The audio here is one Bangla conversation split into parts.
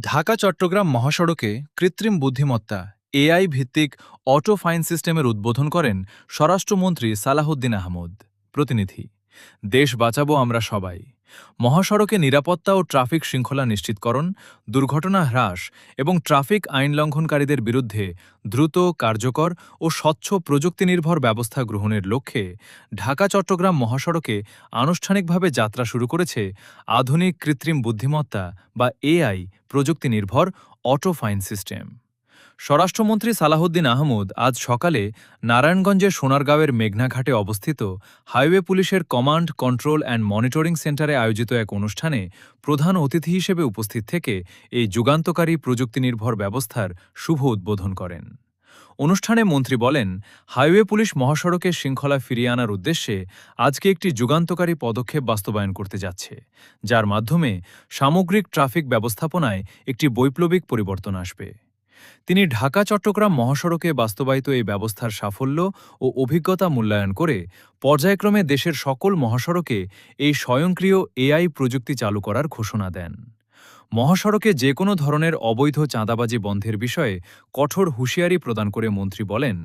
ঢাকা-চট্টগ্রাম মহাসড়কে কৃত্রিম বুদ্ধিমত্তা এআই ভিত্তিক অটো ফাইন সিস্টেমের উদ্বোধন করেন স্বরাষ্ট্রমন্ত্রী সালাহউদ্দিন আহমদ। প্রতিনিধি, দেশ বাঁচাবো আমরা সবাই। মহাসড়কে নিরাপত্তা ও ট্রাফিক শৃঙ্খলা নিশ্চিতকরণ, দুর্ঘটনা হ্রাস এবং ট্রাফিক আইন লঙ্ঘনকারীদের বিরুদ্ধে দ্রুত, কার্যকর ও স্বচ্ছ প্রযুক্তিনির্ভর ব্যবস্থা গ্রহণের লক্ষ্যে ঢাকা-চট্টগ্রাম মহাসড়কে আনুষ্ঠানিকভাবে যাত্রা শুরু করেছে আধুনিক কৃত্রিম বুদ্ধিমত্তা বা এআই প্রযুক্তি নির্ভর অটো ফাইন সিস্টেম। স্বরাষ্ট্রমন্ত্রী সালাহউদ্দিন আহমদ আজ সকালে নারায়ণগঞ্জের সোনারগাঁওয়ের মেঘনাঘাটে অবস্থিত হাইওয়ে পুলিশের কমান্ড, কন্ট্রোল অ্যান্ড মনিটরিং সেন্টারে আয়োজিত এক অনুষ্ঠানে প্রধান অতিথি হিসেবে উপস্থিত থেকে এই যুগান্তকারী প্রযুক্তিনির্ভর ব্যবস্থার শুভ উদ্বোধন করেন। অনুষ্ঠানে মন্ত্রী বলেন, হাইওয়ে পুলিশ মহাসড়কে শৃঙ্খলা ফিরিয়ে আনার উদ্দেশ্যে আজকে একটি যুগান্তকারী পদক্ষেপ বাস্তবায়ন করতে যাচ্ছে, যার মাধ্যমে সামগ্রিক ট্রাফিক ব্যবস্থাপনায় একটি বৈপ্লবিক পরিবর্তন আসবে। তিনি ঢাকা-চট্টগ্রাম মহাসড়কে বাস্তবায়িত এই ব্যবস্থার সাফল্য ও অভিজ্ঞতা মূল্যায়ন করে পর্যায়ক্রমে দেশের সকল মহাসড়কে এই স্বয়ংক্রিয় এআই প্রযুক্তি চালু করার ঘোষণা দেন। মহাসড়কে যে কোনো ধরনের অবৈধ চাঁদাবাজি বন্ধের বিষয়ে কঠোর হুঁশিয়ারি প্রদান করে মন্ত্রী বলেন,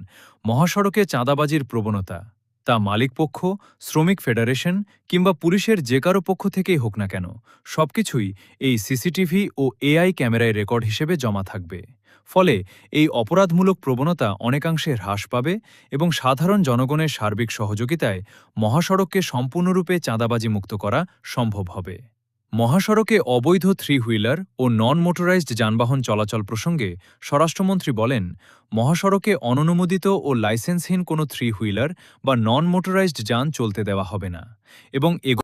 মহাসড়কে চাঁদাবাজির প্রবণতা, তা মালিকপক্ষ, শ্রমিক ফেডারেশন কিংবা পুলিশের যে কারো পক্ষ থেকেই হোক না কেন, সবকিছুই এই সিসিটিভি ও এআই ক্যামেরায় রেকর্ড হিসেবে জমা থাকবে। ফলে এই অপরাধমূলক প্রবণতা অনেকাংশে হ্রাস পাবে এবং সাধারণ জনগণের সার্বিক সহযোগিতায় মহাসড়ককে সম্পূর্ণরূপে চাঁদাবাজি মুক্ত করা সম্ভব হবে। মহাসড়কে অবৈধ থ্রি হুইলার ও নন মোটরাইজড যানবাহন চলাচল প্রসঙ্গে স্বরাষ্ট্রমন্ত্রী বলেন, মহাসড়কে অননুমোদিত ও লাইসেন্সহীন কোনো থ্রি হুইলার বা নন মোটরাইজড যান চলতে দেওয়া হবে না এবং